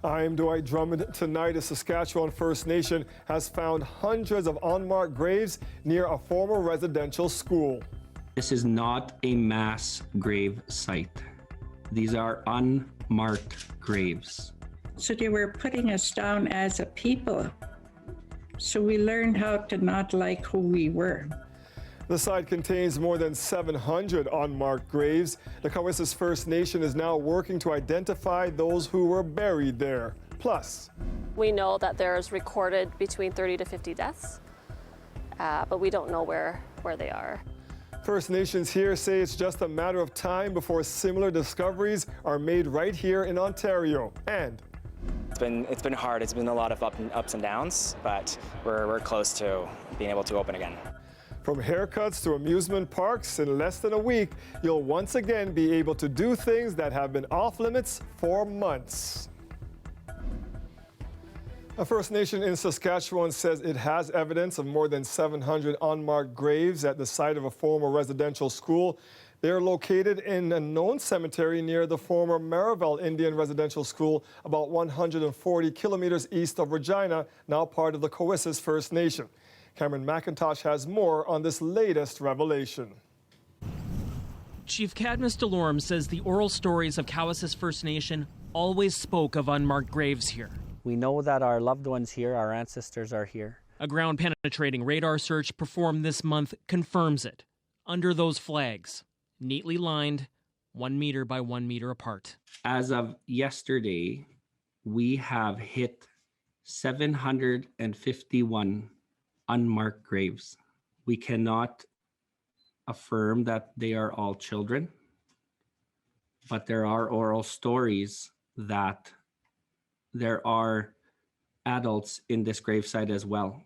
I'm Dwight Drummond. Tonight, a Saskatchewan First Nation has found hundreds of unmarked graves near a former residential school. This is not a mass grave site. These are unmarked graves. So they were putting us down as a people. So we learned how to not like who we were. The site contains more than 700 unmarked graves. The Cowessess First Nation is now working to identify those who were buried there. Plus, we know that there's recorded between 30 to 50 deaths, but we don't know where they are. First Nations here say it's just a matter of time before similar discoveries are made right here in Ontario. And it's been hard. It's been a lot of ups and downs, but we're close to being able to open again. From haircuts to amusement parks, in less than a week, you'll once again be able to do things that have been off limits for months. A First Nation in Saskatchewan says it has evidence of more than 700 unmarked graves at the site of a former residential school. They are located in a known cemetery near the former Marival Indian Residential School, about 140 kilometers east of Regina, now part of the Cowessess First Nation. Cameron McIntosh has more on this latest revelation. Chief Cadmus DeLorme says the oral stories of Cowessess First Nation always spoke of unmarked graves here. We know that our loved ones here, our ancestors are here. A ground-penetrating radar search performed this month confirms it. Under those flags, neatly lined, 1 meter by 1 meter apart. As of yesterday, we have hit 751 unmarked graves. We cannot affirm that they are all children, but there are oral stories that there are adults in this gravesite as well.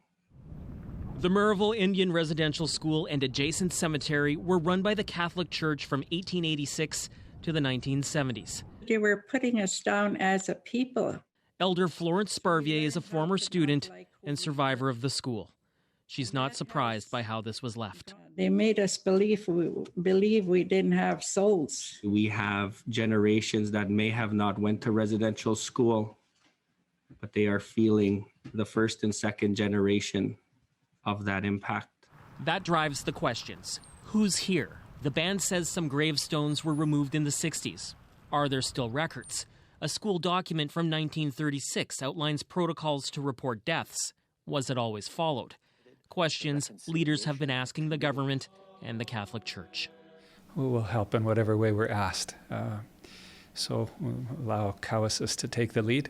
The Marival Indian Residential School and adjacent cemetery were run by the Catholic Church from 1886 to the 1970s. They were putting us down as a people. Elder Florence Sparvier is a former student and survivor of the school. She's not surprised by how this was left. They made us believe we didn't have souls. We have generations that may have not went to residential school, but they are feeling the first and second generation of that impact. That drives the questions. Who's here? The band says some gravestones were removed in the 60s. Are there still records? A school document from 1936 outlines protocols to report deaths. Was it always followed? Questions leaders have been asking the government and the Catholic Church. We will help in whatever way we're asked. So we'll allow Cowessess to take the lead.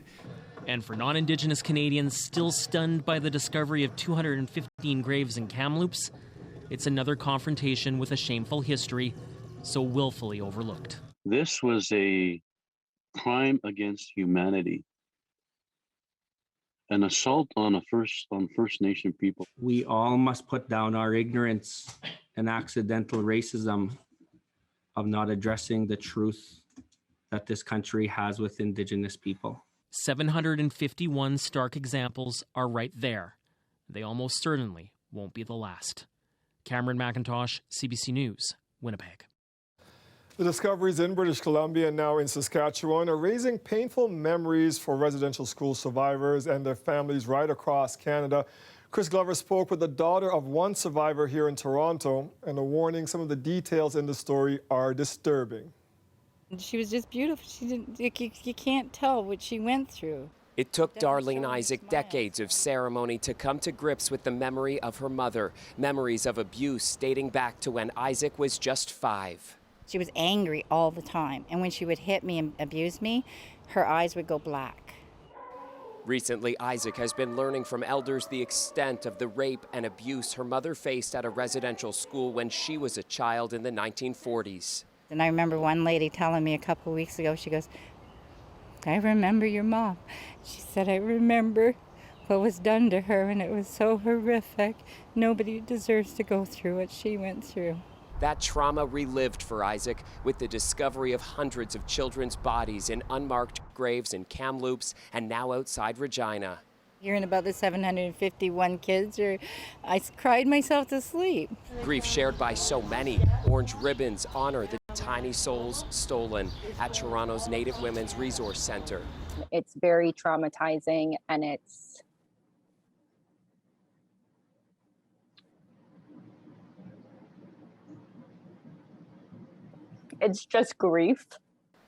And for non-Indigenous Canadians still stunned by the discovery of 215 graves in Kamloops, it's another confrontation with a shameful history so willfully overlooked. This was a crime against humanity. An assault on First Nation people. We all must put down our ignorance and accidental racism of not addressing the truth that this country has with Indigenous people. 751 stark examples are right there. They almost certainly won't be the last. Cameron McIntosh, CBC News, Winnipeg. The discoveries in British Columbia and now in Saskatchewan are raising painful memories for residential school survivors and their families right across Canada. Chris Glover spoke with the daughter of one survivor here in Toronto, and a warning: some of the details in the story are disturbing. She was just beautiful. You can't tell what she went through. It took Darlene Isaac decades of ceremony to come to grips with the memory of her mother, memories of abuse dating back to when Isaac was just 5. She was angry all the time, and when she would hit me and abuse me, her eyes would go black. Recently, Isaac has been learning from elders the extent of the rape and abuse her mother faced at a residential school when she was a child in the 1940s. And I remember one lady telling me a couple of weeks ago, she goes, "I remember your mom." She said, "I remember what was done to her, and it was so horrific. Nobody deserves to go through what she went through." That trauma relived for Isaac with the discovery of hundreds of children's bodies in unmarked graves in Kamloops and now outside Regina. Hearing about the 751 kids, I cried myself to sleep. Grief shared by so many. Orange ribbons honor the tiny souls stolen at Toronto's Native Women's Resource Centre. It's very traumatizing, and it's just grief.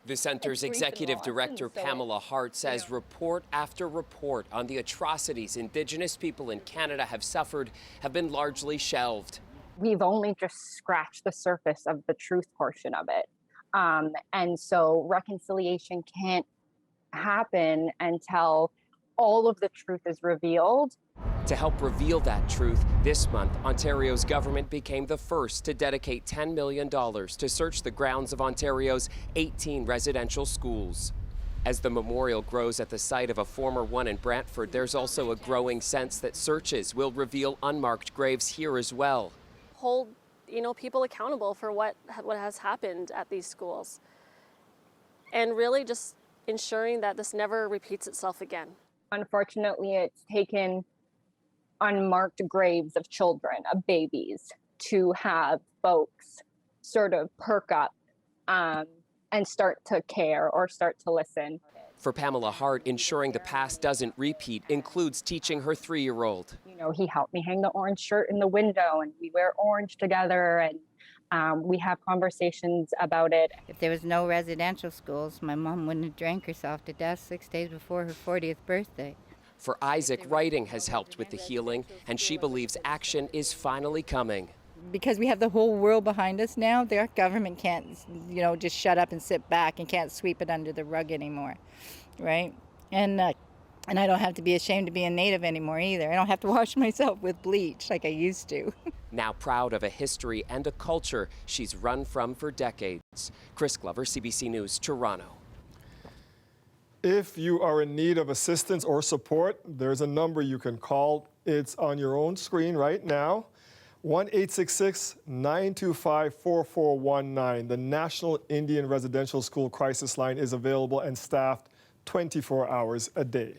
The center's executive director, Pamela Hart, says report after report on the atrocities Indigenous people in Canada have suffered have been largely shelved. We've only just scratched the surface of the truth portion of it. And so reconciliation can't happen until all of the truth is revealed. To help reveal that truth, this month, Ontario's government became the first to dedicate $10 million to search the grounds of Ontario's 18 residential schools. As the memorial grows at the site of a former one in Brantford, there's also a growing sense that searches will reveal unmarked graves here as well. Hold, people accountable for what has happened at these schools, and really just ensuring that this never repeats itself again. Unfortunately, it's taken unmarked graves of children, of babies, to have folks sort of perk up and start to care or start to listen. For Pamela Hart, ensuring the past doesn't repeat includes teaching her 3-year-old. He helped me hang the orange shirt in the window, and we wear orange together, and we have conversations about it. If there was no residential schools, my mom wouldn't have drank herself to death 6 days before her 40th birthday. For Isaac, writing has helped with the healing, and she believes action is finally coming. Because we have the whole world behind us now, their government can't, just shut up and sit back and can't sweep it under the rug anymore, right? And I don't have to be ashamed to be a Native anymore either. I don't have to wash myself with bleach like I used to. Now proud of a history and a culture she's run from for decades. Chris Glover, CBC News, Toronto. If you are in need of assistance or support, there's a number you can call. It's on your own screen right now. 1-866-925-4419. The National Indian Residential School Crisis Line is available and staffed 24 hours a day.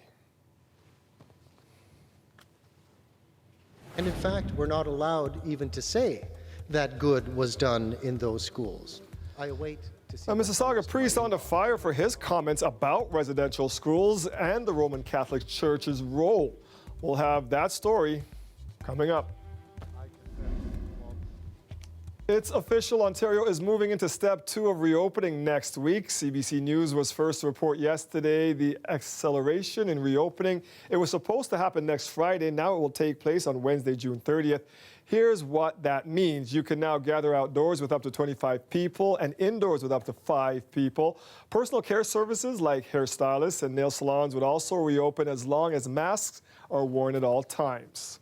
And in fact, we're not allowed even to say that good was done in those schools. I await to see. A Mississauga priest under fire for his comments about residential schools and the Roman Catholic Church's role. We'll have that story coming up. It's official, Ontario is moving into step 2 of reopening next week. CBC News was first to report yesterday the acceleration in reopening. It was supposed to happen next Friday. Now it will take place on Wednesday, June 30th. Here's what that means. You can now gather outdoors with up to 25 people and indoors with up to 5 people. Personal care services like hairstylists and nail salons would also reopen as long as masks are worn at all times.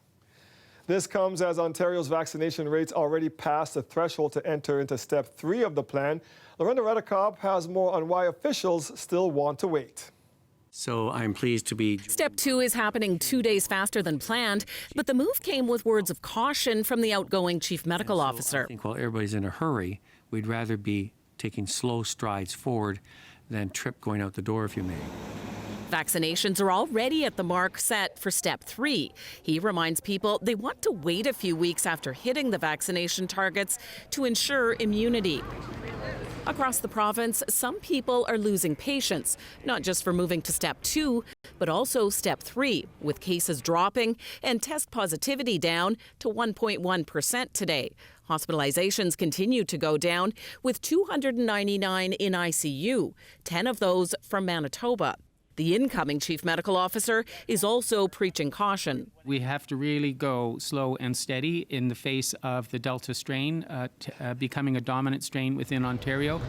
This comes as Ontario's vaccination rates already passed the threshold to enter into step 3 of the plan. Lorenda Redekop has more on why officials still want to wait. So I'm pleased to be. Step 2 is happening 2 days faster than planned, but the move came with words of caution from the outgoing chief medical officer. I think while everybody's in a hurry, we'd rather be taking slow strides forward than trip going out the door, if you may. Vaccinations are already at the mark set for Step 3. He reminds people they want to wait a few weeks after hitting the vaccination targets to ensure immunity. Across the province, some people are losing patience, not just for moving to Step 2, but also Step 3, with cases dropping and test positivity down to 1.1% today. Hospitalizations continue to go down, with 299 in ICU, 10 of those from Manitoba. The incoming chief medical officer is also preaching caution. We have to really go slow and steady in the face of the Delta strain becoming a dominant strain within Ontario.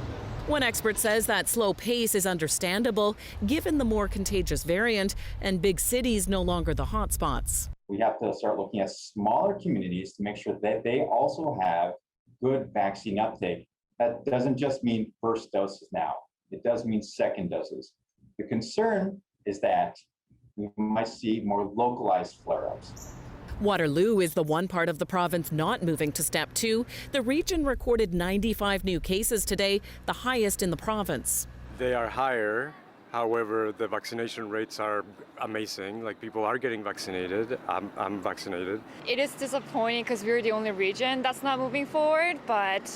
One expert says that slow pace is understandable given the more contagious variant and big cities no longer the hotspots. We have to start looking at smaller communities to make sure that they also have good vaccine uptake. That doesn't just mean first doses now. It does mean second doses. The concern is that we might see more localized flare-ups. Waterloo is the one part of the province not moving to Step 2. The region recorded 95 new cases today, the highest in the province. They are higher. However, the vaccination rates are amazing. Like, people are getting vaccinated. I'm vaccinated. It is disappointing because we're the only region that's not moving forward, but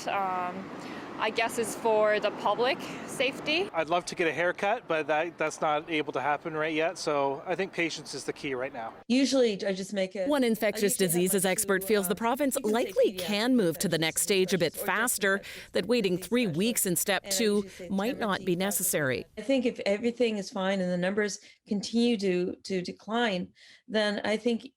I guess is for the public safety. I'd love to get a haircut, but that's not able to happen right yet. So I think patience is the key right now. Usually I just make it. One infectious diseases expert feels the province likely can move to the next stage a bit faster, that waiting 3 weeks in step 2 might not be necessary. I think if everything is fine and the numbers continue to decline, then I think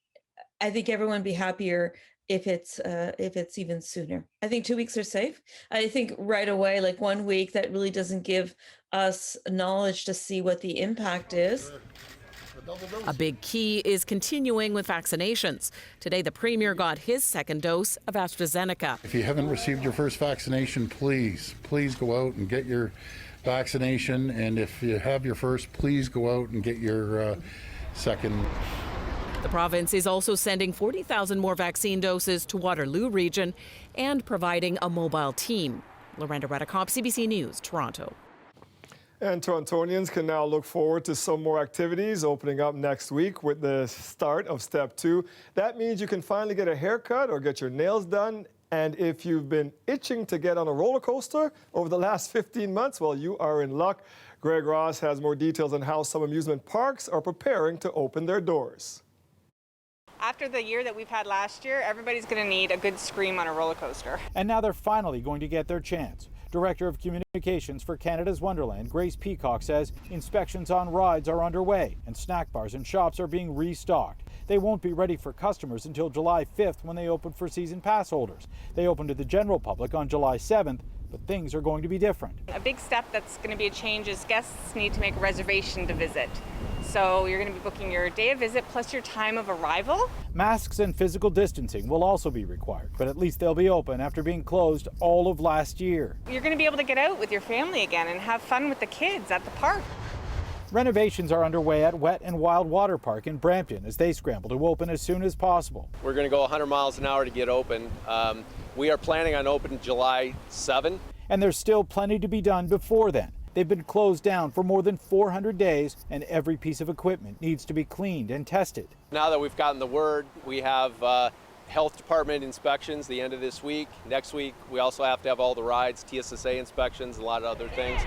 everyone would be happier if it's even sooner. I think 2 weeks are safe. I think right away, like 1 week, that really doesn't give us knowledge to see what the impact is. A big key is continuing with vaccinations. Today, the Premier got his second dose of AstraZeneca. If you haven't received your first vaccination, please go out and get your vaccination. And if you have your first, please go out and get your second. The province is also sending 40,000 more vaccine doses to Waterloo region and providing a mobile team. Lorenda Redekop, CBC News, Toronto. And Torontonians can now look forward to some more activities opening up next week with the start of Step 2. That means you can finally get a haircut or get your nails done. And if you've been itching to get on a roller coaster over the last 15 months, well, you are in luck. Greg Ross has more details on how some amusement parks are preparing to open their doors. After the year that we've had last year, everybody's going to need a good scream on a roller coaster. And now they're finally going to get their chance. Director of Communications for Canada's Wonderland, Grace Peacock, says inspections on rides are underway and snack bars and shops are being restocked. They won't be ready for customers until July 5th when they open for season pass holders. They open to the general public on July 7th, but things are going to be different. A big step that's going to be a change is guests need to make a reservation to visit. So you're going to be booking your day of visit plus your time of arrival. Masks and physical distancing will also be required, but at least they'll be open after being closed all of last year. You're going to be able to get out with your family again and have fun with the kids at the park. Renovations are underway at Wet and Wild Water Park in Brampton as they scramble to open as soon as possible. We're going to go 100 miles an hour to get open. We are planning on opening July 7. And there's still plenty to be done before then. They've been closed down for more than 400 days, and every piece of equipment needs to be cleaned and tested. Now that we've gotten the word, we have health department inspections the end of this week. Next week, we also have to have all the rides, TSSA inspections, a lot of other things.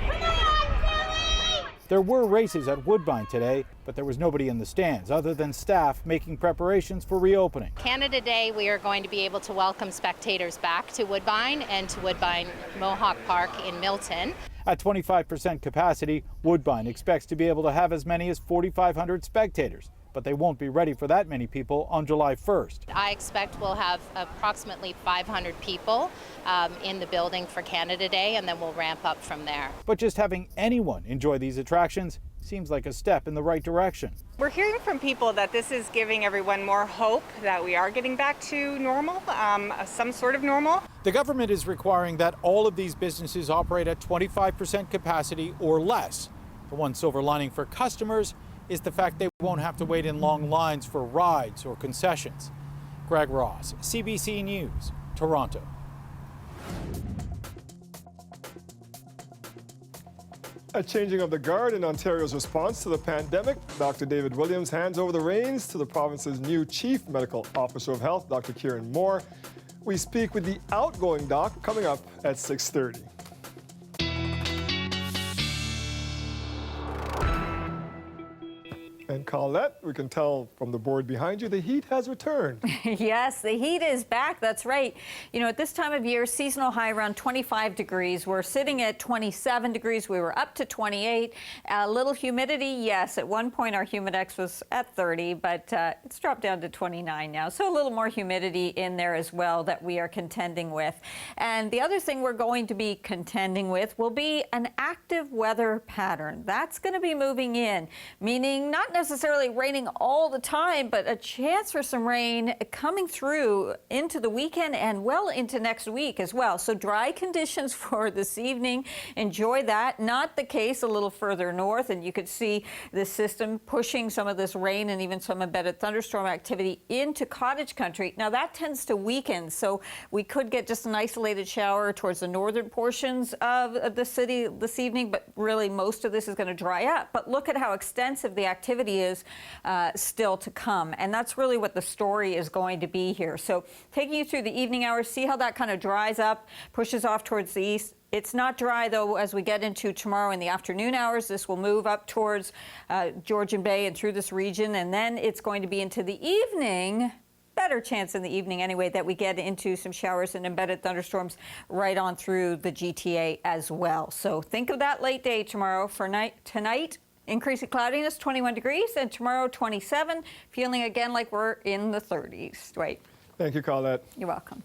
There were races at Woodbine today, but there was nobody in the stands other than staff making preparations for reopening. Canada Day, we are going to be able to welcome spectators back to Woodbine and to Woodbine Mohawk Park in Milton. At 25% capacity, Woodbine expects to be able to have as many as 4,500 spectators, but they won't be ready for that many people on July 1st. I expect we'll have approximately 500 people in the building for Canada Day, and then we'll ramp up from there. But just having anyone enjoy these attractions seems like a step in the right direction. We're hearing from people that this is giving everyone more hope that we are getting back to normal, some sort of normal. The government is requiring that all of these businesses operate at 25% capacity or less. The one silver lining for customers is the fact they won't have to wait in long lines for rides or concessions. Greg Ross, CBC News, Toronto. A changing of the guard in Ontario's response to the pandemic. Dr. David Williams hands over the reins to the province's new Chief Medical Officer of Health, Dr. Kieran Moore. We speak with the outgoing doc coming up at 6:30. And Colette, we can tell from the board behind you, the heat has returned. Yes, the heat is back. That's right. You know, at this time of year, seasonal high around 25 degrees. We're sitting at 27 degrees. We were up to 28. A little humidity, yes. At one point, our humidex was at 30, but it's dropped down to 29 now. So a little more humidity in there as well that we are contending with. And the other thing we're going to be contending with will be an active weather pattern. That's going to be moving in, meaning not necessarily raining all the time, but a chance for some rain coming through into the weekend and well into next week as well. So dry conditions for this evening. Enjoy that. Not the case a little further north, and you could see the system pushing some of this rain and even some embedded thunderstorm activity into cottage country. Now that tends to weaken, so we could get just an isolated shower towards the northern portions of the city this evening, but really most of this is going to dry up. But look at how extensive the activity is still to come, and that's really what the story is going to be here. So taking you through the evening hours, see how that kind of dries up, pushes off towards the east, It's not dry, though, as we get into tomorrow in the afternoon hours. This will move up towards Georgian Bay and through this region, and then it's going to be into the evening. Better chance in the evening, anyway, that we get into some showers and embedded thunderstorms right on through the GTA as well. So think of that late day tomorrow. For tonight, increasing cloudiness, 21 degrees, and tomorrow, 27, feeling again like we're in the 30s. Right. Thank you, Colette. You're welcome.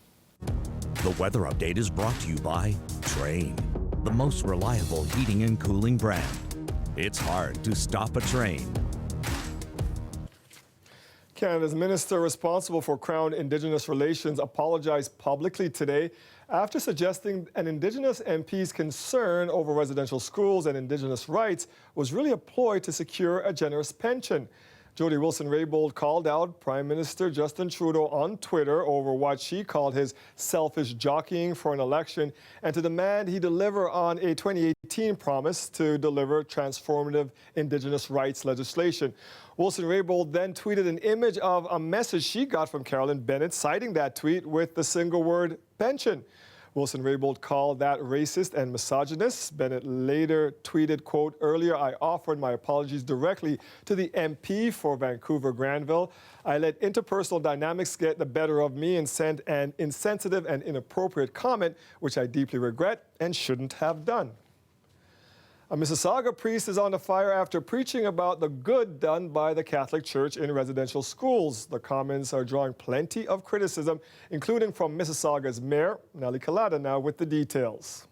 The weather update is brought to you by Train, the most reliable heating and cooling brand. It's hard to stop a train. Canada's minister responsible for Crown Indigenous relations apologized publicly today after suggesting an Indigenous MP's concern over residential schools and Indigenous rights was really a ploy to secure a generous pension. Jody Wilson-Raybould called out Prime Minister Justin Trudeau on Twitter over what she called his selfish jockeying for an election and to demand he deliver on a 2018 promise to deliver transformative Indigenous rights legislation. Wilson-Raybould then tweeted an image of a message she got from Carolyn Bennett citing that tweet with the single word pension. Wilson-Raybould called that racist and misogynist. Bennett later tweeted, quote, "Earlier I offered my apologies directly to the MP for Vancouver-Granville. I let interpersonal dynamics get the better of me and sent an insensitive and inappropriate comment, which I deeply regret and shouldn't have done." A Mississauga priest is on the fire after preaching about the good done by the Catholic Church in residential schools. The comments are drawing plenty of criticism, including from Mississauga's mayor, Nellie Kalada, now with the details.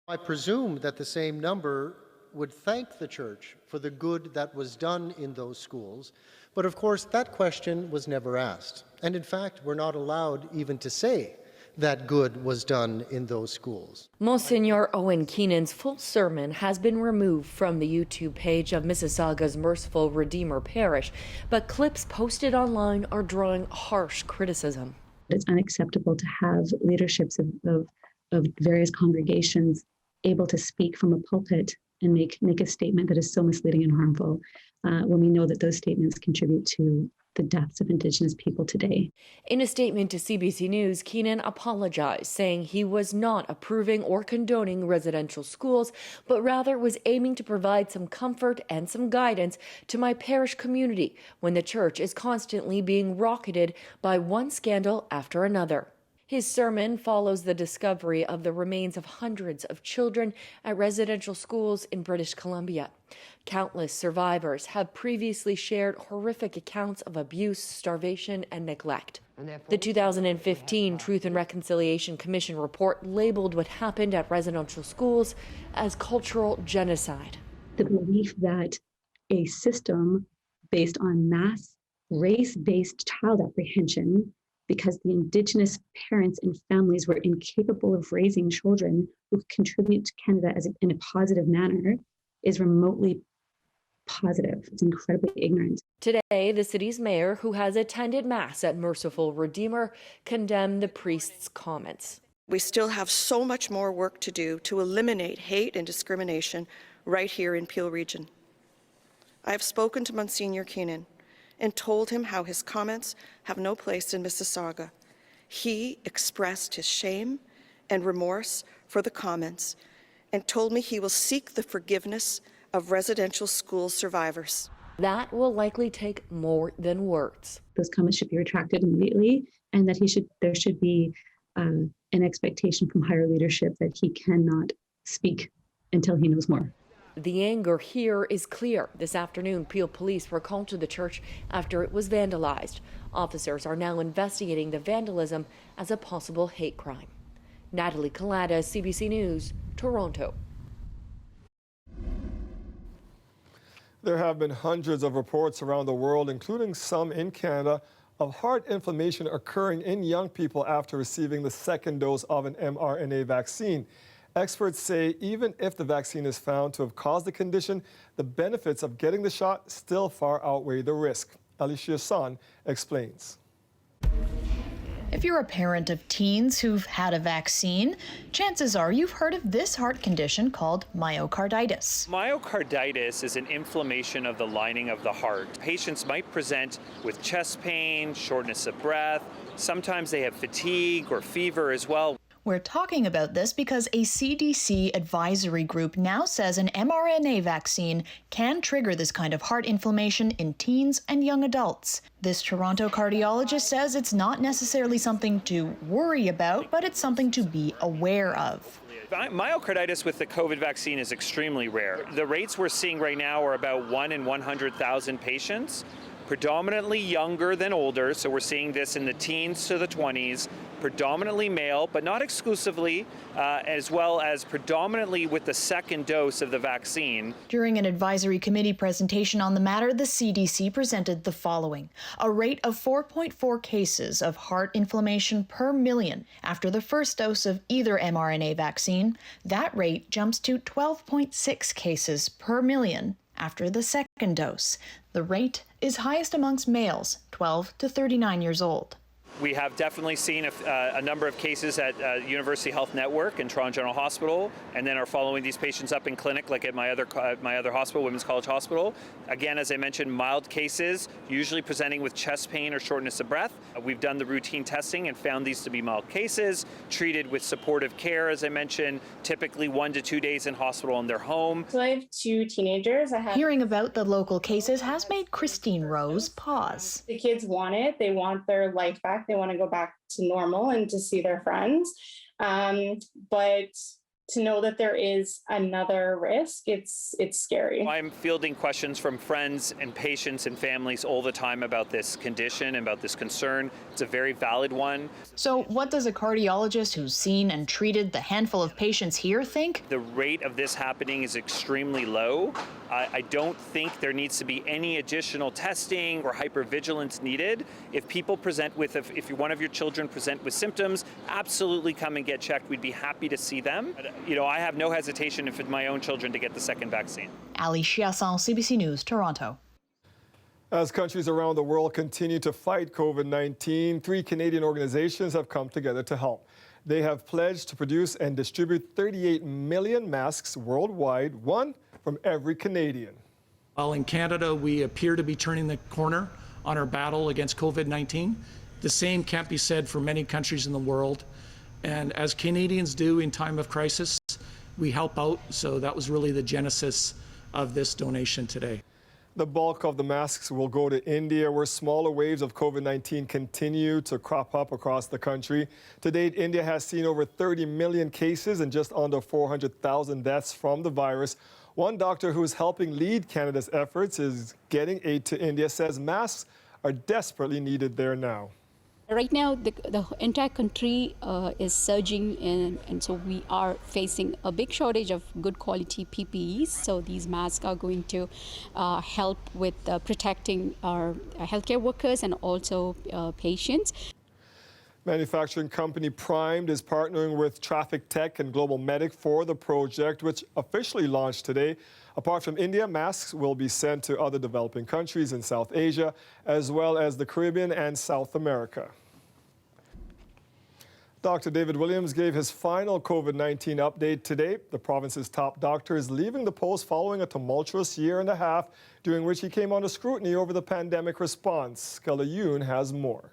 I presume that the same number would thank the church for the good that was done in those schools, but of course that question was never asked. And in fact, we're not allowed even to say that good was done in those schools. Monsignor Owen Keenan's full sermon has been removed from the YouTube page of Mississauga's Merciful Redeemer Parish, but clips posted online are drawing harsh criticism. It's unacceptable to have leaderships of various congregations able to speak from a pulpit and make a statement that is so misleading and harmful when we know that those statements contribute to the deaths of Indigenous people today. In a statement to CBC News, Keenan apologized, saying he was not approving or condoning residential schools, but rather was aiming to provide some comfort and some guidance to my parish community when the church is constantly being rocketed by one scandal after another. His sermon follows the discovery of the remains of hundreds of children at residential schools in British Columbia. Countless survivors have previously shared horrific accounts of abuse, starvation, and neglect. The 2015 Truth and Reconciliation Commission report labeled what happened at residential schools as cultural genocide. The belief that a system based on mass race-based child apprehension, because the Indigenous parents and families were incapable of raising children who contribute to Canada in a positive manner, is remotely positive. It's incredibly ignorant. Today, the city's mayor, who has attended Mass at Merciful Redeemer, condemned the priest's comments. We still have so much more work to do to eliminate hate and discrimination right here in Peel Region. I have spoken to Monsignor Keenan and told him how his comments have no place in Mississauga. He expressed his shame and remorse for the comments and told me he will seek the forgiveness of residential school survivors. That will likely take more than words. Those comments should be retracted immediately, and that there should be an expectation from higher leadership that he cannot speak until he knows more. The anger here is clear. This afternoon, Peel police were called to the church after it was vandalized. Officers are now investigating the vandalism as a possible hate crime. Natalie Kalada, CBC News, Toronto. There have been hundreds of reports around the world, including some in Canada, of heart inflammation occurring in young people after receiving the second dose of an mRNA vaccine. Experts say even if the vaccine is found to have caused the condition, the benefits of getting the shot still far outweigh the risk. Alicia Son explains. If you're a parent of teens who've had a vaccine, chances are you've heard of this heart condition called myocarditis. Myocarditis is an inflammation of the lining of the heart. Patients might present with chest pain, shortness of breath. Sometimes they have fatigue or fever as well. We're talking about this because a CDC advisory group now says an mRNA vaccine can trigger this kind of heart inflammation in teens and young adults. This Toronto cardiologist says it's not necessarily something to worry about, but it's something to be aware of. Myocarditis with the COVID vaccine is extremely rare. The rates we're seeing right now are about 1 in 100,000 patients, predominantly younger than older, so we're seeing this in the teens to the 20s, predominantly male, but not exclusively, as well as predominantly with the second dose of the vaccine. During an advisory committee presentation on the matter, the CDC presented the following: a rate of 4.4 cases of heart inflammation per million after the first dose of either mRNA vaccine. That rate jumps to 12.6 cases per million after the second dose. The rate is highest amongst males, 12 to 39 years old. We have definitely seen a number of cases at University Health Network and Toronto General Hospital, and then are following these patients up in clinic, like at my other hospital, Women's College Hospital. Again, as I mentioned, mild cases, usually presenting with chest pain or shortness of breath. We've done the routine testing and found these to be mild cases, treated with supportive care, as I mentioned, typically 1 to 2 days in hospital in their home. So I have 2 teenagers. Hearing about the local cases has made Christine Rose pause. The kids want it. They want their life back. They want to go back to normal and to see their friends. But to know that there is another risk, it's scary. I'm fielding questions from friends and patients and families all the time about this condition and about this concern. It's a very valid one. So what does a cardiologist who's seen and treated the handful of patients here think? The rate of this happening is extremely low. I don't think there needs to be any additional testing or hypervigilance needed. If people present with, if one of your children present with symptoms, absolutely come and get checked. We'd be happy to see them. You know, I have no hesitation for my own children to get the second vaccine. Ali Chiasson, CBC News, Toronto. As countries around the world continue to fight COVID-19, 3 Canadian organizations have come together to help. They have pledged to produce and distribute 38 million masks worldwide, one from every Canadian. While in Canada, we appear to be turning the corner on our battle against COVID-19, the same can't be said for many countries in the world. And as Canadians do in time of crisis, we help out. So that was really the genesis of this donation today. The bulk of the masks will go to India, where smaller waves of COVID-19 continue to crop up across the country. To date, India has seen over 30 million cases and just under 400,000 deaths from the virus. One doctor who is helping lead Canada's efforts is getting aid to India, says masks are desperately needed there now. Right now, the entire country is surging, and so we are facing a big shortage of good quality PPEs. So these masks are going to help with protecting our healthcare workers and also patients. Manufacturing company Primed is partnering with Traffic Tech and Global Medic for the project, which officially launched today. Apart from India, masks will be sent to other developing countries in South Asia, as well as the Caribbean and South America. Dr. David Williams gave his final COVID-19 update today. The province's top doctor is leaving the post following a tumultuous year and a half, during which he came under scrutiny over the pandemic response. Kella Yoon has more.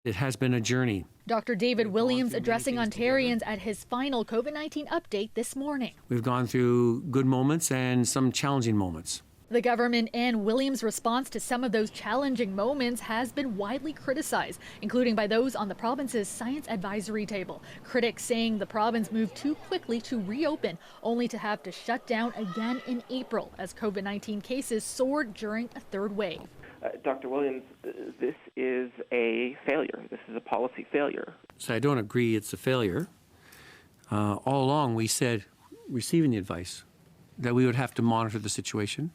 It has been a journey. Dr. David Williams addressing Ontarians at his final COVID-19 update this morning. We've gone through good moments and some challenging moments. The government and Williams' response to some of those challenging moments has been widely criticized, including by those on the province's science advisory table. Critics saying the province moved too quickly to reopen, only to have to shut down again in April as COVID-19 cases soared during a third wave. Dr. Williams, this is a failure. This is a policy failure. So I don't agree it's a failure. All along we said, receiving the advice, that we would have to monitor the situation.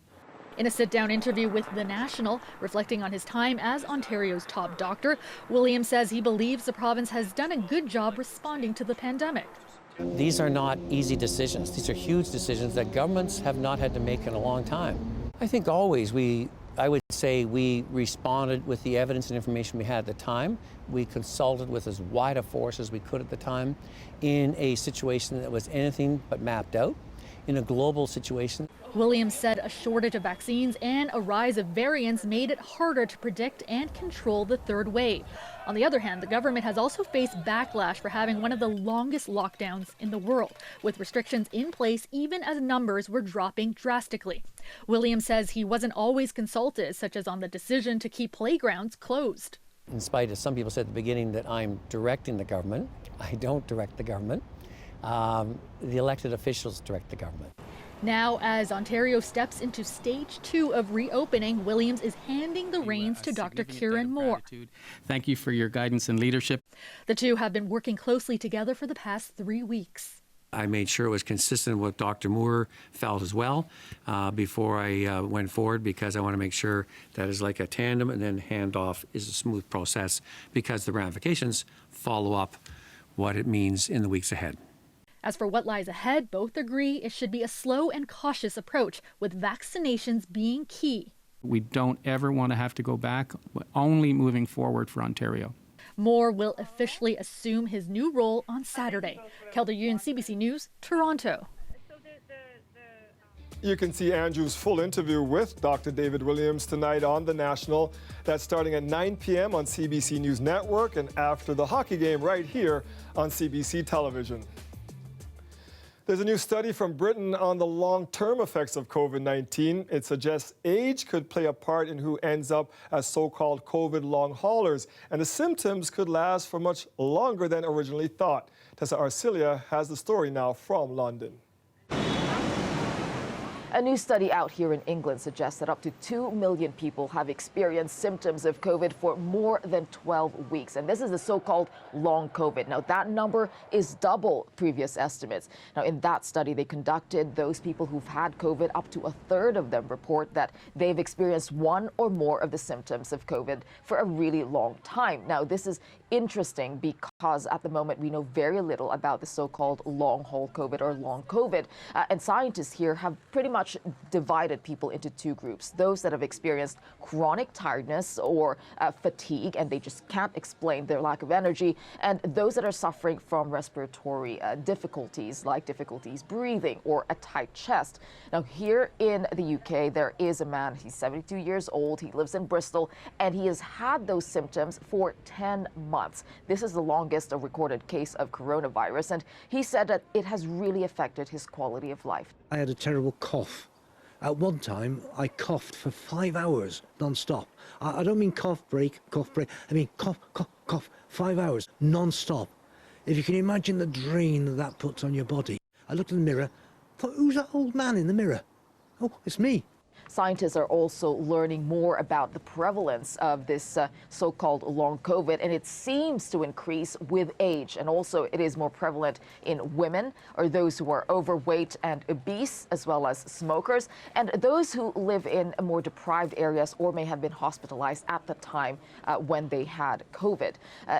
In a sit-down interview with The National, reflecting on his time as Ontario's top doctor, Williams says he believes the province has done a good job responding to the pandemic. These are not easy decisions. These are huge decisions that governments have not had to make in a long time. I think always I would say we responded with the evidence and information we had at the time. We consulted with as wide a force as we could at the time in a situation that was anything but mapped out. in a global situation. Williams said a shortage of vaccines and a rise of variants made it harder to predict and control the third wave. On the other hand, the government has also faced backlash for having one of the longest lockdowns in the world, with restrictions in place even as numbers were dropping drastically. Williams says he wasn't always consulted, such as on the decision to keep playgrounds closed. In spite of some people said at the beginning that I'm directing the government, I don't direct the government. The elected officials direct the government. Now, as Ontario steps into stage 2 of reopening, Williams is handing the reins to Dr. Kieran Moore. Thank you for your guidance and leadership. The two have been working closely together for the past 3 weeks. I made sure it was consistent with what Dr. Moore felt as well before I went forward, because I want to make sure that is like a tandem, and then handoff is a smooth process, because the ramifications follow up what it means in the weeks ahead. As for what lies ahead, both agree it should be a slow and cautious approach, with vaccinations being key. We don't ever want to have to go back, only moving forward for Ontario. Moore will officially assume his new role on Saturday. Kelda Yoon, CBC News, Toronto. You can see Andrew's full interview with Dr. David Williams tonight on The National. That's starting at 9 p.m. on CBC News Network and after the hockey game right here on CBC Television. There's a new study from Britain on the long-term effects of COVID-19. It suggests age could play a part in who ends up as so-called COVID long haulers, and the symptoms could last for much longer than originally thought. Tessa Arcilia has the story now from London. A new study out here in England suggests that up to 2 million people have experienced symptoms of COVID for more than 12 weeks. And this is the so-called long COVID. Now, that number is double previous estimates. Now, in that study they conducted, those people who've had COVID, up to a third of them report that they've experienced one or more of the symptoms of COVID for a really long time. Now, this is interesting because at the moment we know very little about the so-called long-haul COVID or long COVID. And scientists here have pretty much divided people into two groups. Those that have experienced chronic tiredness or fatigue, and they just can't explain their lack of energy, and those that are suffering from respiratory difficulties, like difficulties breathing or a tight chest. Now, here in the UK, there is a man, he's 72 years old, he lives in Bristol, and he has had those symptoms for 10 months. This is the longest recorded case of coronavirus, and he said that it has really affected his quality of life. I had a terrible cough. At one time, I coughed for 5 hours non-stop. I don't mean cough break. I mean cough, 5 hours non-stop. If you can imagine the drain that puts on your body. I looked in the mirror, thought, who's that old man in the mirror? Oh, it's me. Scientists are also learning more about the prevalence of this so-called long COVID, and it seems to increase with age. And also it is more prevalent in women, or those who are overweight and obese, as well as smokers, and those who live in more deprived areas or may have been hospitalized at the time when they had COVID.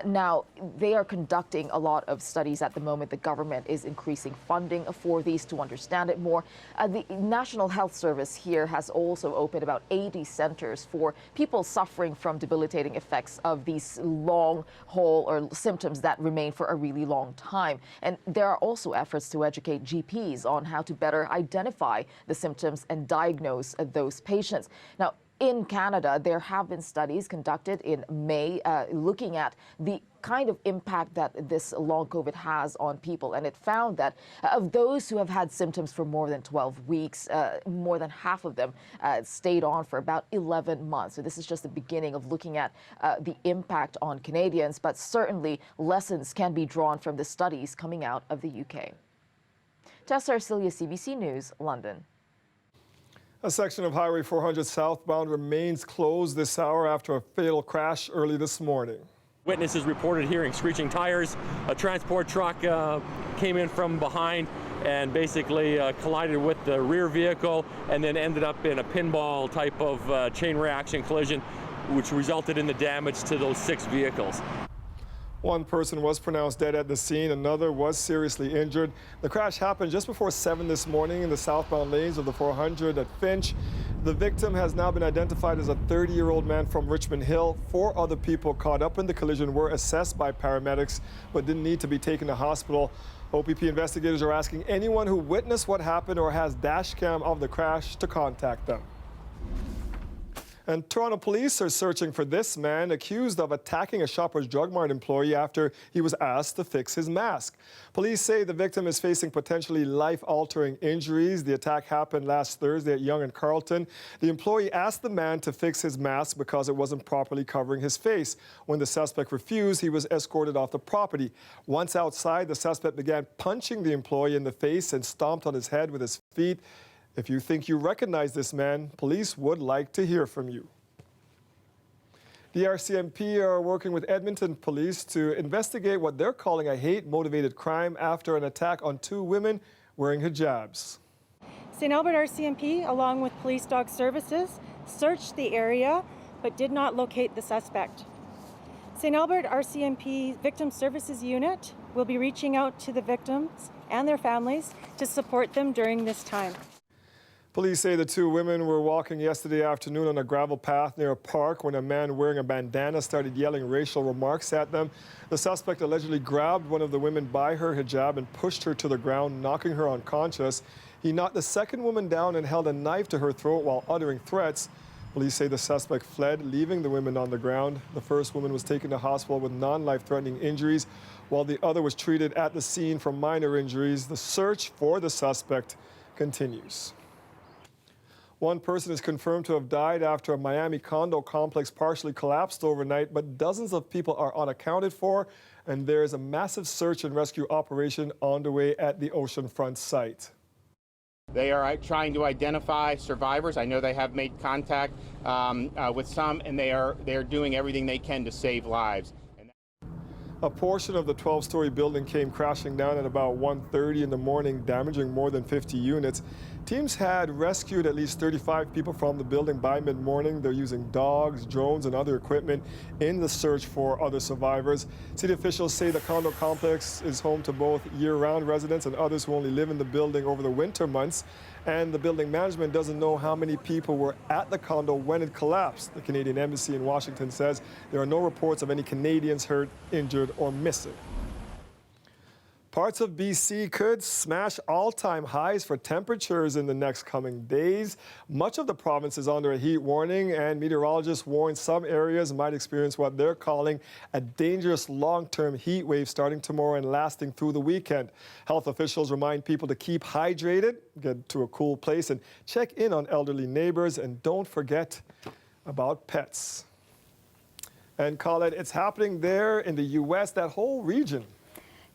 Now, they are conducting a lot of studies at the moment. The government is increasing funding for these to understand it more. The National Health Service here has also opened about 80 centers for people suffering from debilitating effects of these long haul or symptoms that remain for a really long time. And there are also efforts to educate GPs on how to better identify the symptoms and diagnose those patients. Now, in Canada, there have been studies conducted in May looking at the kind of impact that this long COVID has on people. And it found that of those who have had symptoms for more than 12 weeks, more than half of them stayed on for about 11 months. So this is just the beginning of looking at the impact on Canadians, but certainly lessons can be drawn from the studies coming out of the UK. Tessa Arcilia, CBC News, London. A section of Highway 400 southbound remains closed this hour after a fatal crash early this morning. Witnesses reported hearing screeching tires. A transport truck came in from behind and basically collided with the rear vehicle and then ended up in a pinball type of chain reaction collision, which resulted in the damage to those 6 vehicles. One person was pronounced dead at the scene. Another was seriously injured. The crash happened just before 7 this morning in the southbound lanes of the 400 at Finch. The victim has now been identified as a 30-year-old man from Richmond Hill. 4 other people caught up in the collision were assessed by paramedics but didn't need to be taken to hospital. OPP investigators are asking anyone who witnessed what happened or has dash cam of the crash to contact them. And Toronto police are searching for this man accused of attacking a Shoppers Drug Mart employee after he was asked to fix his mask. Police say the victim is facing potentially life-altering injuries. The attack happened last Thursday at Yonge and Carleton. The employee asked the man to fix his mask because it wasn't properly covering his face. When the suspect refused, he was escorted off the property. Once outside, the suspect began punching the employee in the face and stomped on his head with his feet. If you think you recognize this man, police would like to hear from you. The RCMP are working with Edmonton police to investigate what they're calling a hate-motivated crime after an attack on 2 women wearing hijabs. St. Albert RCMP, along with Police Dog Services, searched the area but did not locate the suspect. St. Albert RCMP Victim Services Unit will be reaching out to the victims and their families to support them during this time. Police say the 2 women were walking yesterday afternoon on a gravel path near a park when a man wearing a bandana started yelling racial remarks at them. The suspect allegedly grabbed one of the women by her hijab and pushed her to the ground, knocking her unconscious. He knocked the second woman down and held a knife to her throat while uttering threats. Police say the suspect fled, leaving the women on the ground. The first woman was taken to hospital with non-life-threatening injuries, while the other was treated at the scene for minor injuries. The search for the suspect continues. 1 person is confirmed to have died after a Miami condo complex partially collapsed overnight, but dozens of people are unaccounted for, and there is a massive search and rescue operation underway at the oceanfront site. They are trying to identify survivors. I know they have made contact with some, and they are doing everything they can to save lives. A portion of the 12-story building came crashing down at about 1:30 in the morning, damaging more than 50 units. Teams had rescued at least 35 people from the building by mid-morning. They're using dogs, drones, and other equipment in the search for other survivors. City officials say the condo complex is home to both year-round residents and others who only live in the building over the winter months. And the building management doesn't know how many people were at the condo when it collapsed. The Canadian Embassy in Washington says there are no reports of any Canadians hurt, injured, or missing. Parts of BC could smash all-time highs for temperatures in the next coming days. Much of the province is under a heat warning, and meteorologists warn some areas might experience what they're calling a dangerous long-term heat wave starting tomorrow and lasting through the weekend. Health officials remind people to keep hydrated, get to a cool place, and check in on elderly neighbors, and don't forget about pets. And Colette, it's happening there in the U.S., that whole region.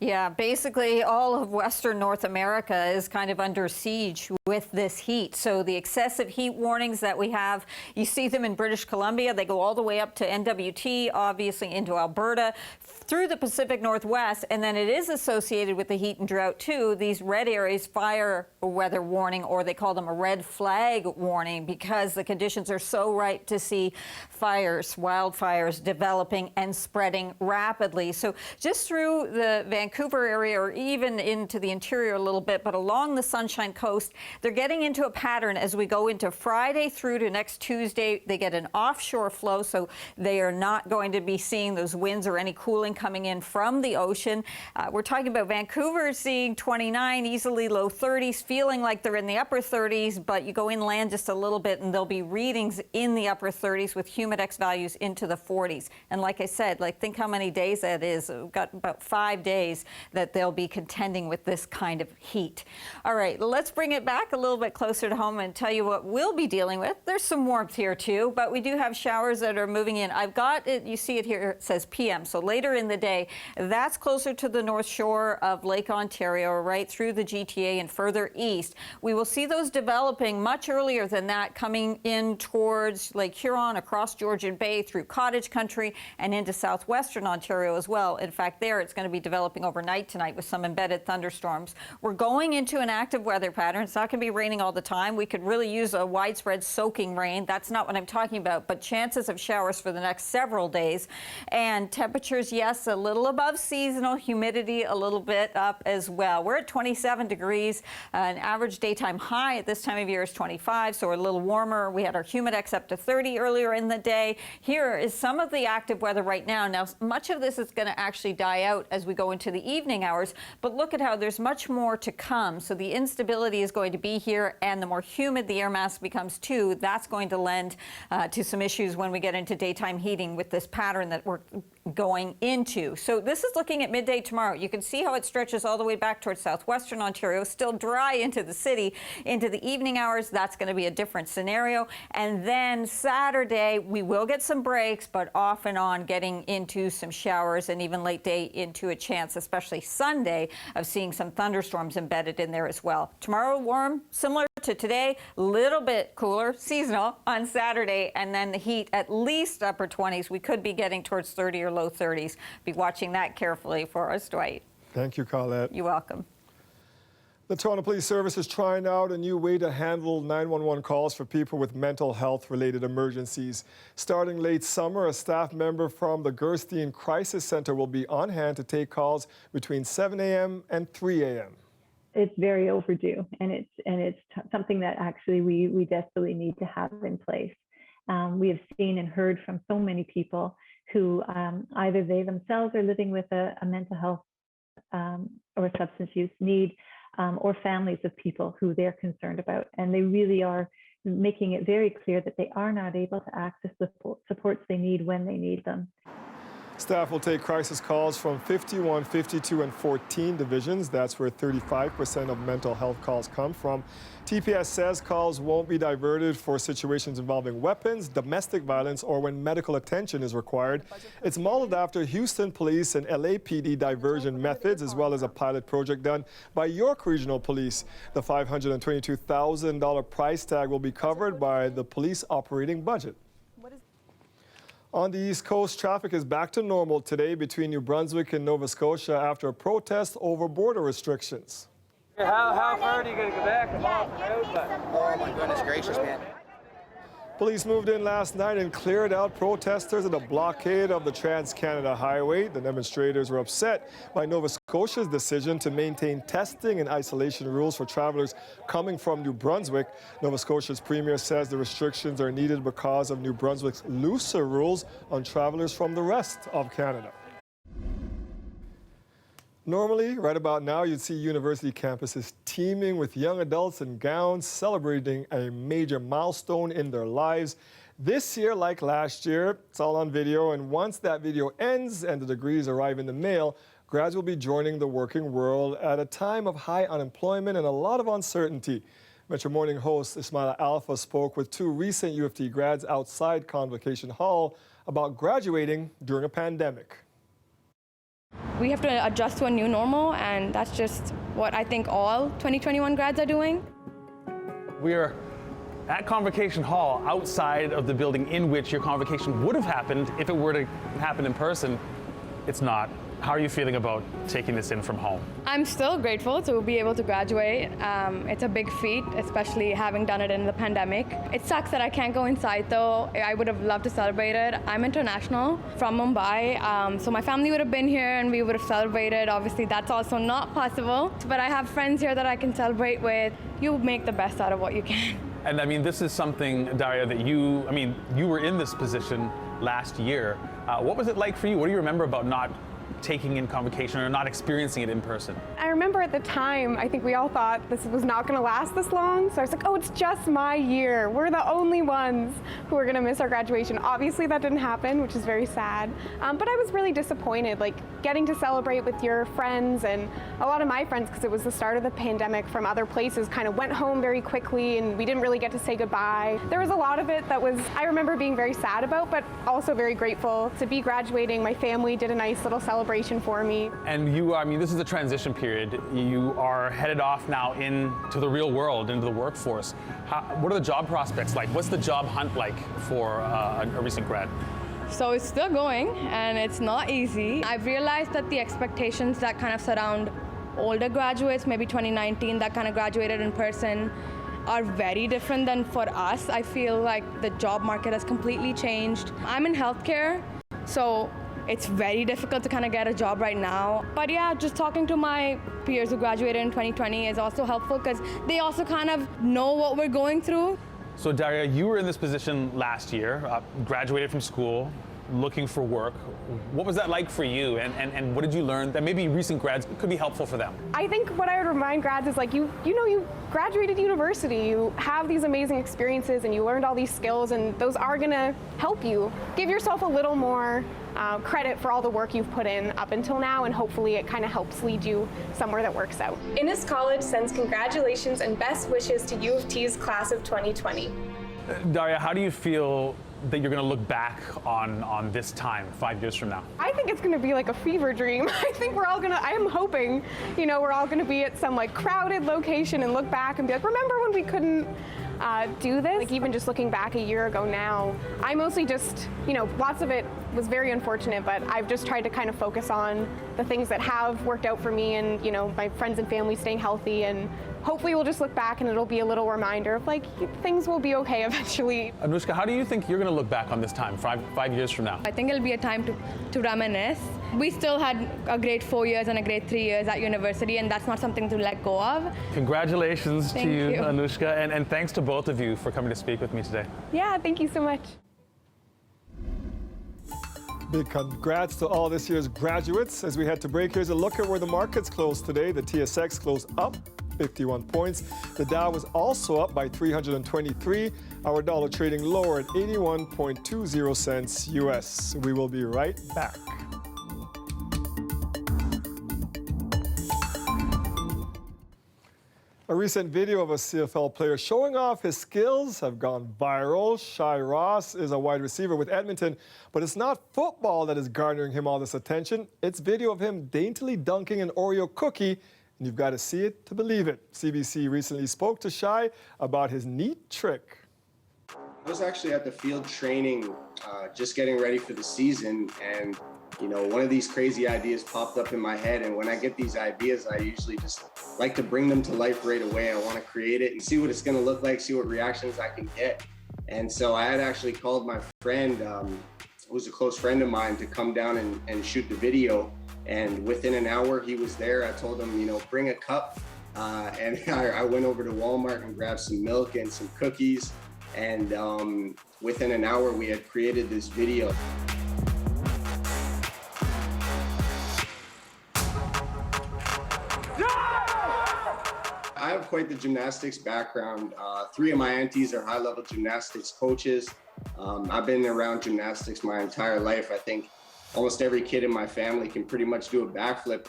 Yeah, basically all of Western North America is kind of under siege with this heat. So the excessive heat warnings that we have, you see them in British Columbia. They go all the way up to NWT, obviously into Alberta, through the Pacific Northwest, and then it is associated with the heat and drought too. These red areas, fire weather warning, or they call them a red flag warning, because the conditions are so right to see fires, wildfires developing and spreading rapidly. So just through the Vancouver area, or even into the interior a little bit, but along the Sunshine Coast, they're getting into a pattern as we go into Friday through to next Tuesday. They get an offshore flow, so they are not going to be seeing those winds or any cooling coming in from the ocean. We're talking about Vancouver seeing 29, easily low 30s, feeling like they're in the upper 30s, but you go inland just a little bit and there'll be readings in the upper 30s with humidex values into the 40s. And like I said, think how many days that is. We've got about 5 days that they'll be contending with this kind of heat. All right, let's bring it back a little bit closer to home and tell you what we'll be dealing with. There's some warmth here too, but we do have showers that are moving in. I've got it, you see it here, it says PM, so later in the day. That's closer to the north shore of Lake Ontario, right through the GTA and further east. We will see those developing much earlier than that, coming in towards Lake Huron, across Georgian Bay, through cottage country, and into southwestern Ontario as well. In fact, there it's going to be developing over overnight tonight with some embedded thunderstorms. We're going into an active weather pattern. It's not going to be raining all the time. We could really use a widespread soaking rain. That's not what I'm talking about, but chances of showers for the next several days. And temperatures, yes, a little above seasonal, humidity a little bit up as well. We're at 27 degrees. An average daytime high at this time of year is 25, so we're a little warmer. We had our humidex up to 30 earlier in the day. Here is some of the active weather right now. Now, much of this is going to actually die out as we go into the evening hours, but look at how there's much more to come. So the instability is going to be here, and the more humid the air mass becomes too, that's going to lend to some issues when we get into daytime heating with this pattern that we're going into. So this is looking at midday tomorrow. You can see how it stretches all the way back towards southwestern Ontario, still dry into the city. Into the evening hours, that's going to be a different scenario. And then Saturday, we will get some breaks, but off and on getting into some showers and even late day into a chance, especially Sunday, of seeing some thunderstorms embedded in there as well. Tomorrow, warm, similar to today, little bit cooler, seasonal on Saturday, and then the heat at least upper 20s. We could be getting towards 30 or low 30s. Be watching that carefully for us, Dwight. Thank you, Colette. You're welcome. The Toronto Police Service is trying out a new way to handle 911 calls for people with mental health-related emergencies. Starting late summer, a staff member from the Gerstein Crisis Center will be on hand to take calls between 7 a.m. and 3 a.m. It's very overdue, and it's something that actually we desperately need to have in place. We have seen and heard from so many people who either they themselves are living with a mental health or substance use need, or families of people who they're concerned about, and they really are making it very clear that they are not able to access the supports they need when they need them. Staff will take crisis calls from 51, 52, and 14 divisions. That's where 35% of mental health calls come from. TPS says calls won't be diverted for situations involving weapons, domestic violence, or when medical attention is required. It's modeled after Houston Police and LAPD diversion methods, as well as a pilot project done by York Regional Police. The $522,000 price tag will be covered by the police operating budget. On the East Coast, traffic is back to normal today between New Brunswick and Nova Scotia after a protest over border restrictions. How far are you going to go back? Oh my goodness gracious, man. Police moved in last night and cleared out protesters at a blockade of the Trans-Canada Highway. The demonstrators were upset by Nova Scotia's decision to maintain testing and isolation rules for travelers coming from New Brunswick. Nova Scotia's premier says the restrictions are needed because of New Brunswick's looser rules on travelers from the rest of Canada. Normally, right about now, you'd see university campuses teeming with young adults in gowns celebrating a major milestone in their lives. This year, like last year, it's all on video, and once that video ends and the degrees arrive in the mail, grads will be joining the working world at a time of high unemployment and a lot of uncertainty. Metro Morning host Ismaila Alpha spoke with two recent U of T grads outside Convocation Hall about graduating during a pandemic. We have to adjust to a new normal, and that's just what I think all 2021 grads are doing. We are at Convocation Hall, outside of the building in which your convocation would have happened if it were to happen in person. It's not. How are you feeling about taking this in from home? I'm still grateful to be able to graduate. It's a big feat, especially having done it in the pandemic. It sucks that I can't go inside though. I would have loved to celebrate it. I'm international from Mumbai, so my family would have been here and we would have celebrated. Obviously that's also not possible, but I have friends here that I can celebrate with. You make the best out of what you can. And I mean, this is something, Daria, that you were in this position last year. What was it like for you? What do you remember about not taking in convocation or not experiencing it in person? I remember at the time, I think we all thought this was not going to last this long. So I was like, oh, it's just my year. We're the only ones who are going to miss our graduation. Obviously that didn't happen, which is very sad. But I was really disappointed, like getting to celebrate with your friends, and a lot of my friends, because it was the start of the pandemic from other places, kind of went home very quickly and we didn't really get to say goodbye. There was a lot of it that I remember being very sad about, but also very grateful to be graduating. My family did a nice little celebration for me. And this is a transition period. You are headed off now into the real world, into the workforce. What are the job prospects like? What's the job hunt like for a recent grad? So it's still going, and it's not easy. I've realized that the expectations that kind of surround older graduates, maybe 2019, that kind of graduated in person, are very different than for us. I feel like the job market has completely changed. I'm in healthcare, so it's very difficult to kind of get a job right now. But yeah, just talking to my peers who graduated in 2020 is also helpful because they also kind of know what we're going through. So Daria, you were in this position last year, graduated from school, looking for work. What was that like for you, and what did you learn that maybe recent grads could be helpful for them? I think what I would remind grads is like, you graduated university, you have these amazing experiences and you learned all these skills, and those are gonna help you. Give yourself a little more credit for all the work you've put in up until now, and hopefully it kind of helps lead you somewhere that works out. Innis College sends congratulations and best wishes to U of T's class of 2020. Daria, how do you feel that you're going to look back on this time 5 years from now? I think it's going to be like a fever dream. I think we're all going to, I am hoping, we're all going to be at some like crowded location and look back and be like, remember when we couldn't do this? Like even just looking back a year ago now, I mostly just, lots of it was very unfortunate, but I've just tried to kind of focus on the things that have worked out for me and, my friends and family staying healthy, and hopefully we'll just look back and it'll be a little reminder of like, things will be okay eventually. Anushka, how do you think you're going to look back on this time 5 years from now? I think it'll be a time to reminisce. We still had a great 4 years and a great 3 years at university, and that's not something to let go of. Congratulations Thank to you, you, Anushka, and thanks to both of you for coming to speak with me today. Yeah, thank you so much. Big congrats to all this year's graduates. As we head to break, here's a look at where the markets closed today. The TSX closed up 51 points. The Dow was also up by 323. Our dollar trading lower at 81.20 cents US. We will be right back. A recent video of a CFL player showing off his skills have gone viral. Shai Ross is a wide receiver with Edmonton, but it's not football that is garnering him all this attention. It's video of him daintily dunking an Oreo cookie, and you've got to see it to believe it. CBC recently spoke to Shai about his neat trick. I was actually at the field training, just getting ready for the season, and one of these crazy ideas popped up in my head, and when I get these ideas, I usually just like to bring them to life right away. I want to create it and see what it's going to look like, see what reactions I can get. And so I had actually called my friend, who was a close friend of mine, to come down and shoot the video. And within an hour, he was there. I told him, bring a cup. And I went over to Walmart and grabbed some milk and some cookies. And within an hour, we had created this video. I have quite the gymnastics background. 3 of my aunties are high-level gymnastics coaches. I've been around gymnastics my entire life. I think almost every kid in my family can pretty much do a backflip.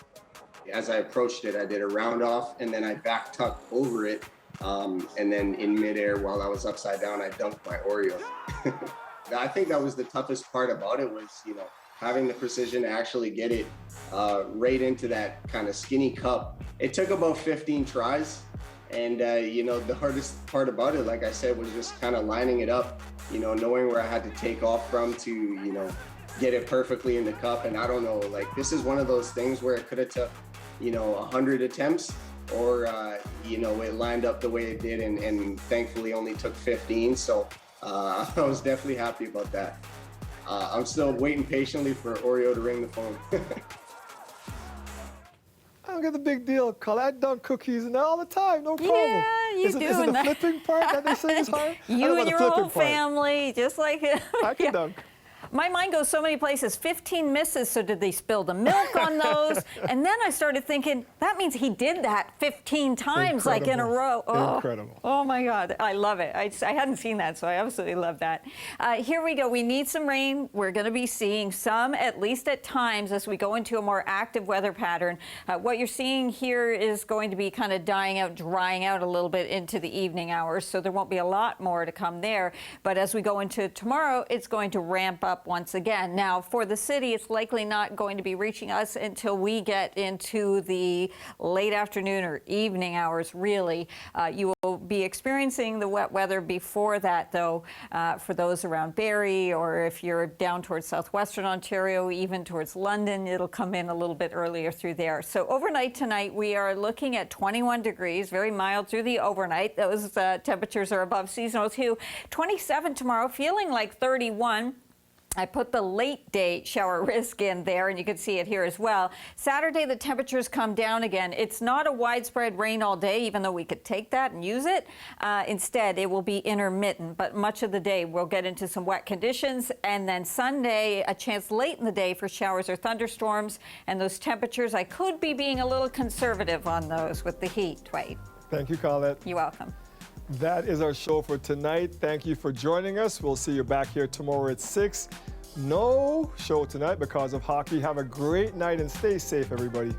As I approached it, I did a round off, and then I back tucked over it. And then in midair, while I was upside down, I dunked my Oreo. I think that was the toughest part about it was, having the precision to actually get it right into that kind of skinny cup. It took about 15 tries. And, the hardest part about it, like I said, was just kind of lining it up, knowing where I had to take off from to, get it perfectly in the cup. And I don't know, like, this is one of those things where it could have took, 100 attempts or, it lined up the way it did and thankfully only took 15. So I was definitely happy about that. I'm still waiting patiently for Oreo to ring the phone. I don't get the big deal, Carl. I dunk cookies and all the time, no problem. Yeah, you is do. Is it the flipping part that they say is hard? You and your whole family, just like him. I can dunk. My mind goes so many places. 15 misses, so did they spill the milk on those? And then I started thinking, that means he did that 15 times, like in a row. Oh, incredible. Oh my God, I love it. I hadn't seen that, so I absolutely love that. Here we go. We need some rain. We're going to be seeing some, at least at times, as we go into a more active weather pattern. What you're seeing here is going to be kind of dying out, drying out a little bit into the evening hours, so there won't be a lot more to come there. But as we go into tomorrow, it's going to ramp up up once again. Now, for the city, it's likely not going to be reaching us until we get into the late afternoon or evening hours, really. You will be experiencing the wet weather before that, though, for those around Barrie, or if you're down towards southwestern Ontario, even towards London, it'll come in a little bit earlier through there. So overnight tonight, we are looking at 21 degrees, very mild through the overnight. Those temperatures are above seasonal too. 27 tomorrow, feeling like 31. I put the late day shower risk in there, and you can see it here as well. Saturday, the temperatures come down again. It's not a widespread rain all day, even though we could take that and use it. Instead, it will be intermittent, but much of the day we'll get into some wet conditions. And then Sunday, a chance late in the day for showers or thunderstorms. And those temperatures, I could be being a little conservative on those with the heat, right? Thank you, Colette. You're welcome. That is our show for tonight. Thank you for joining us. We'll see you back here tomorrow at 6. No show tonight because of hockey. Have a great night and stay safe, everybody.